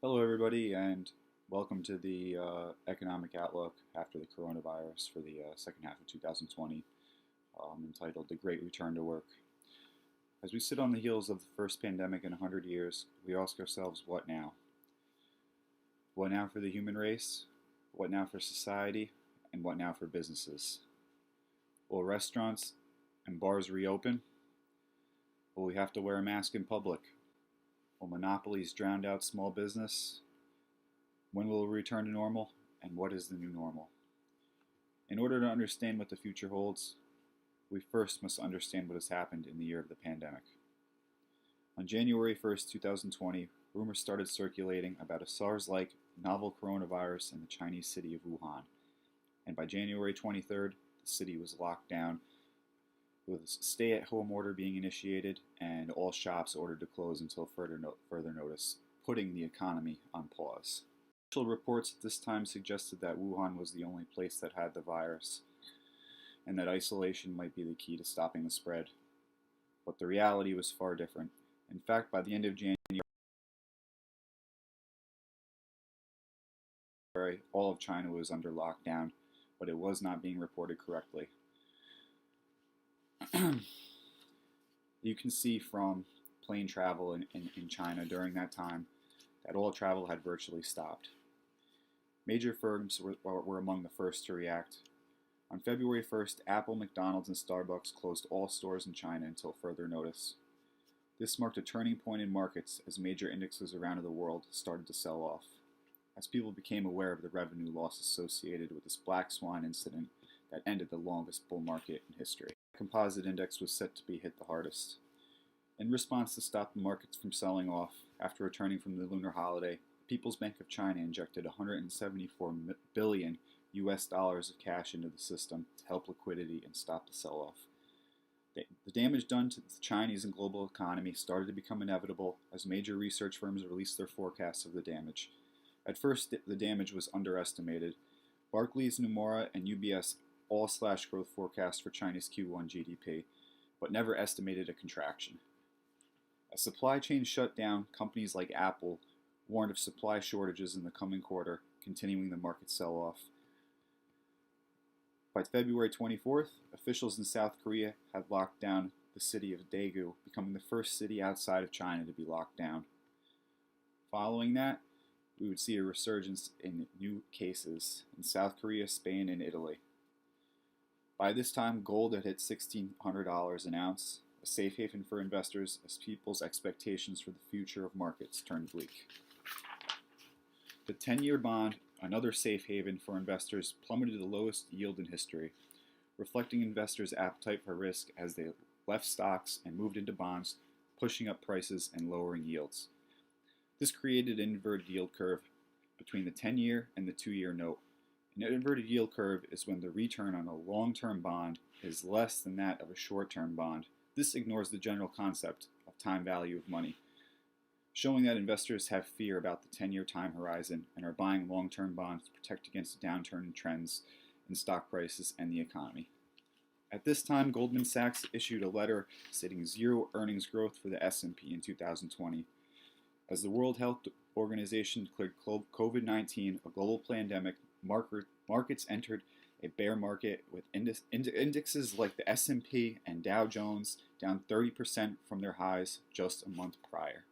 Hello, everybody, and welcome to the economic outlook after the coronavirus for the second half of 2020, entitled The Great Return to Work. As we sit on the heels of the first pandemic in 100 years, we ask ourselves, what now? What now for the human race? What now for society? And what now for businesses? Will restaurants and bars reopen? Will we have to wear a mask in public? Will monopolies drown out small business? When will we return to normal? And what is the new normal? In order to understand what the future holds, we first must understand what has happened in the year of the pandemic. On January 1st, 2020, rumors started circulating about a SARS-like novel coronavirus in the Chinese city of Wuhan. And by January 23rd, the city was locked down, with a stay-at-home order being initiated and all shops ordered to close until further notice, putting the economy on pause. Official reports at this time suggested that Wuhan was the only place that had the virus, and that isolation might be the key to stopping the spread. But the reality was far different. In fact, by the end of January, all of China was under lockdown, but it was not being reported correctly. You can see from plane travel in China during that time that all travel had virtually stopped. Major firms were among the first to react. On February 1st, Apple, McDonald's, and Starbucks closed all stores in China until further notice. This marked a turning point in markets as major indexes around the world started to sell off, as people became aware of the revenue loss associated with this black swan incident that ended the longest bull market in history. The composite index was set to be hit the hardest. In response to stop the markets from selling off, after returning from the lunar holiday, the People's Bank of China injected $174 billion of cash into the system to help liquidity and stop the sell-off. The damage done to the Chinese and global economy started to become inevitable as major research firms released their forecasts of the damage. At first, the damage was underestimated. Barclays, Nomura, and UBS all slashed growth forecasts for China's Q1 GDP, but never estimated a contraction. As supply chains shut down, companies like Apple warned of supply shortages in the coming quarter, continuing the market sell-off. By February 24th, officials in South Korea had locked down the city of Daegu, becoming the first city outside of China to be locked down. Following that, we would see a resurgence in new cases in South Korea, Spain, and Italy. By this time, gold had hit $1,600 an ounce, a safe haven for investors as people's expectations for the future of markets turned bleak. The 10-year bond, another safe haven for investors, plummeted to the lowest yield in history, reflecting investors' appetite for risk as they left stocks and moved into bonds, pushing up prices and lowering yields. This created an inverted yield curve between the 10-year and the 2-year note. An inverted yield curve is when the return on a long-term bond is less than that of a short-term bond. This ignores the general concept of time value of money, showing that investors have fear about the 10-year time horizon and are buying long-term bonds to protect against a downturn in trends in stock prices and the economy. At this time, Goldman Sachs issued a letter stating zero earnings growth for the S&P in 2020. As the World Health Organization declared COVID-19 a global pandemic, markets entered a bear market with indexes like the S&P and Dow Jones down 30% from their highs just a month prior.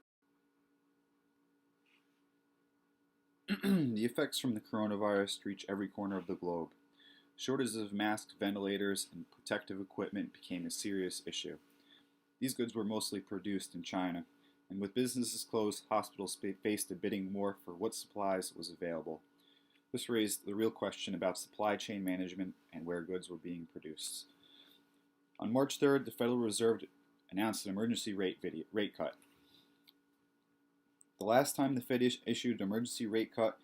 The effects from the coronavirus reach every corner of the globe. Shortages of masks, ventilators, and protective equipment became a serious issue. These goods were mostly produced in China, and with businesses closed, hospitals faced a bidding war for what supplies was available. This raised the real question about supply chain management and where goods were being produced. On March 3rd, the Federal Reserve announced an emergency rate cut. The last time the Fed issued an emergency rate cut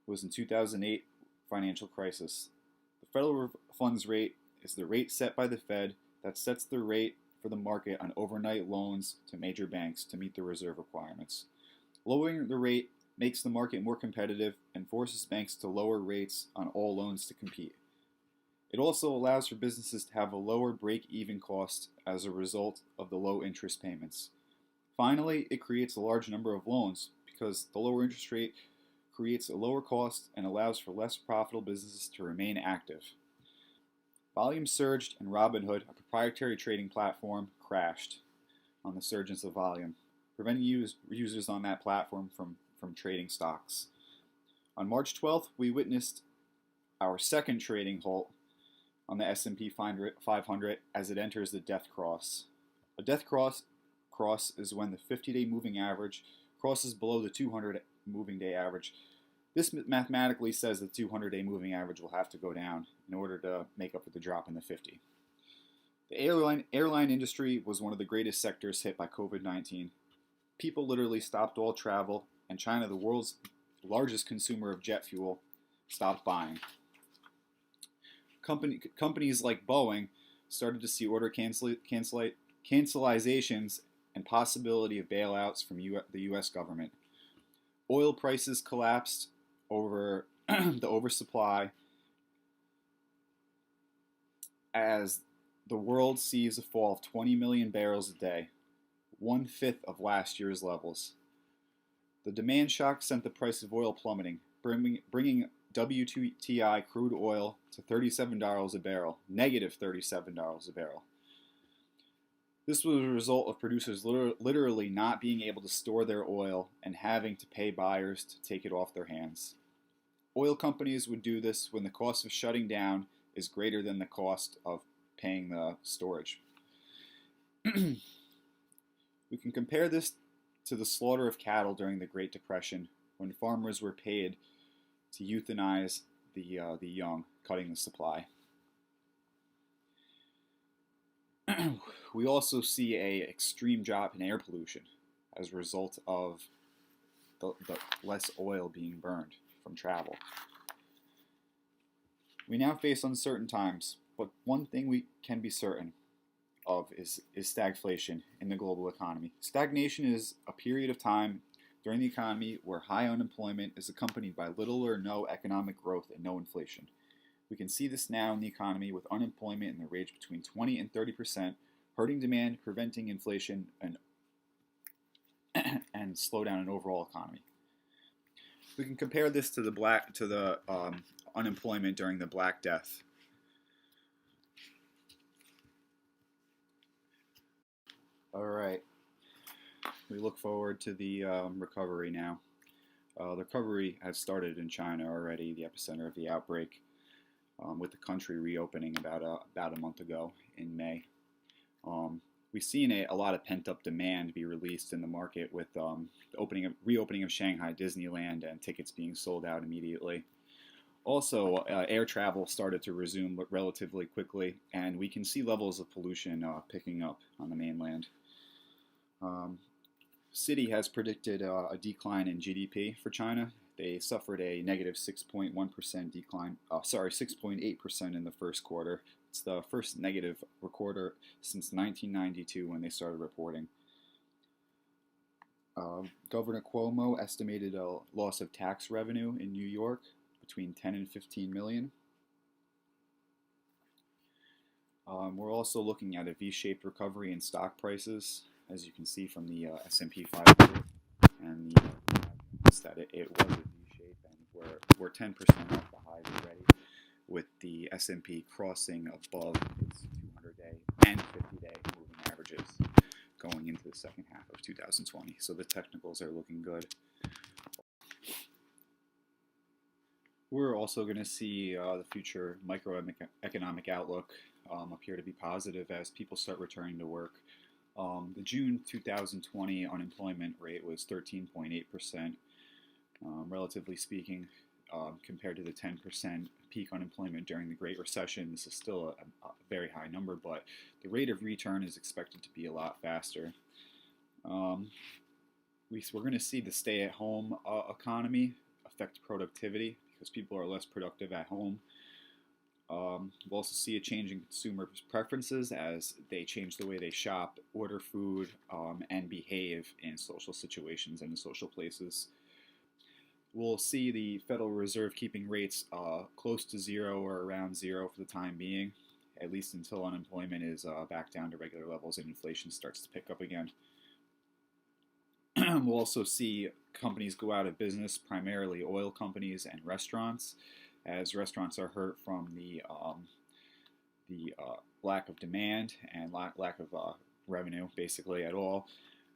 was in 2008 financial crisis. The federal funds rate is the rate set by the Fed that sets the rate for the market on overnight loans to major banks to meet the reserve requirements. Lowering the rate makes the market more competitive and forces banks to lower rates on all loans to compete. It also allows for businesses to have a lower break-even cost as a result of the low interest payments. Finally, it creates a large number of loans because the lower interest rate creates a lower cost and allows for less profitable businesses to remain active. Volume surged and Robinhood, a proprietary trading platform, crashed on the surge of volume, preventing users on that platform from trading stocks. On March 12th, we witnessed our second trading halt on the S&P 500 as it enters the death cross. A death cross is when the 50-day moving average crosses below the 200 moving day average. This mathematically says the 200-day moving average will have to go down in order to make up for the drop in the 50. The airline industry was one of the greatest sectors hit by COVID-19. People literally stopped all travel, and China, the world's largest consumer of jet fuel, stopped buying. Companies like Boeing started to see order cancelizations and possibility of bailouts from the U.S. government. Oil prices collapsed over the oversupply as the world sees a fall of 20 million barrels a day, 1/5 of last year's levels. The demand shock sent the price of oil plummeting, bringing WTI crude oil to $37 a barrel, negative $37 a barrel. This was a result of producers literally not being able to store their oil and having to pay buyers to take it off their hands. Oil companies would do this when the cost of shutting down is greater than the cost of paying the storage. We can compare this to the slaughter of cattle during the Great Depression, when farmers were paid to euthanize the young, cutting the supply. We also see an extreme drop in air pollution as a result of the less oil being burned from travel. We now face uncertain times, but one thing we can be certain of is stagflation in the global economy. Stagnation is a period of time during the economy where high unemployment is accompanied by little or no economic growth and no inflation. We can see this now in the economy with unemployment in the range between 20 and 30%, hurting demand, preventing inflation, and slowdown in overall economy. We can compare this to the unemployment during the Black Death. All right, we look forward to the recovery now. The recovery has started in China already, the epicenter of the outbreak, with the country reopening about a month ago in May. We've seen a lot of pent-up demand be released in the market with the reopening of Shanghai Disneyland and tickets being sold out immediately. Also, air travel started to resume relatively quickly, and we can see levels of pollution picking up on the mainland. Citi has predicted a decline in GDP for China. They suffered a negative 6.1% decline, 6.8% in the first quarter. It's the first negative quarter since 1992 when they started reporting. Governor Cuomo estimated a loss of tax revenue in New York between 10 and 15 million. We're also looking at a V-shaped recovery in stock prices, as you can see from the S&P 500, and that it was a V-shape, and we're 10% off the highs already, with the S&P crossing above its 200-day and 50-day moving averages going into the second half of 2020. So the technicals are looking good. We're also going to see the future microeconomic outlook appear to be positive as people start returning to work. The June 2020 unemployment rate was 13.8%. Relatively speaking, compared to the 10% peak unemployment during the Great Recession, this is still a very high number, but the rate of return is expected to be a lot faster. Um, we're going to see the stay-at-home economy affect productivity because people are less productive at home. We'll also see a change in consumer preferences as they change the way they shop, order food, and behave in social situations and in social places. We'll see the Federal Reserve keeping rates close to zero or around zero for the time being, at least until unemployment is back down to regular levels and inflation starts to pick up again. We'll also see companies go out of business, primarily oil companies and restaurants, as restaurants are hurt from the lack of demand and lack of revenue, basically at all.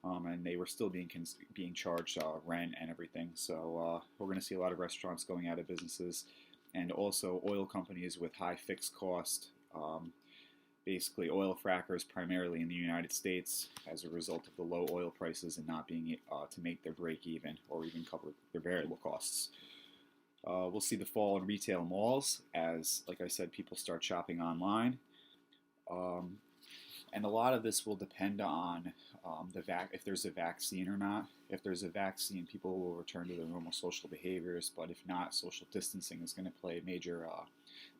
And they were still being charged rent and everything. So we're going to see a lot of restaurants going out of businesses, and also oil companies with high fixed cost. Basically, oil frackers primarily in the United States as a result of the low oil prices and not being to make their break even or even cover their variable costs. We'll see the fall in retail malls as, like I said, people start shopping online. And a lot of this will depend on if there's a vaccine or not. If there's a vaccine, people will return to their normal social behaviors. But if not, social distancing is going to play a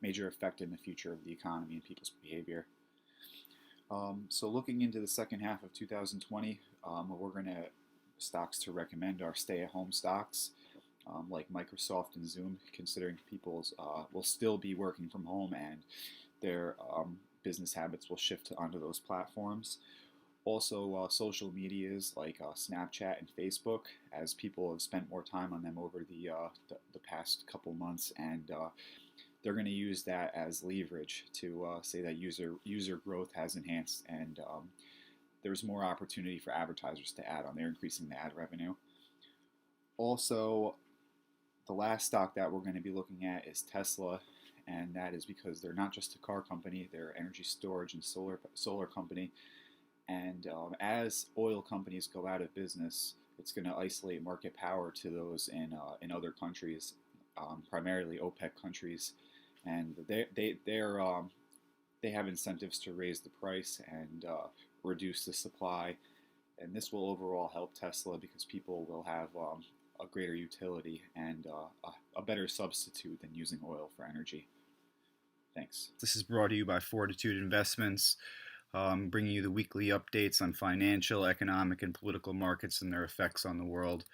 major effect in the future of the economy and people's behavior. So looking into the second half of 2020, we're going to stocks to recommend are stay-at-home stocks like Microsoft and Zoom, considering people will still be working from home and their business habits will shift onto those platforms. Also, social medias like Snapchat and Facebook, as people have spent more time on them over the past couple months, and they're going to use that as leverage to say that user growth has enhanced, and there's more opportunity for advertisers to add on. They're increasing the ad revenue. Also, the last stock that we're going to be looking at is Tesla, and that is because they're not just a car company, they're an energy storage and solar company. And as oil companies go out of business, it's going to isolate market power to those in other countries, primarily OPEC countries, and they have incentives to raise the price and reduce the supply, and this will overall help Tesla because people will have a greater utility and a better substitute than using oil for energy. Thanks. This is brought to you by Fortitude Investments, bringing you the weekly updates on financial, economic, and political markets and their effects on the world.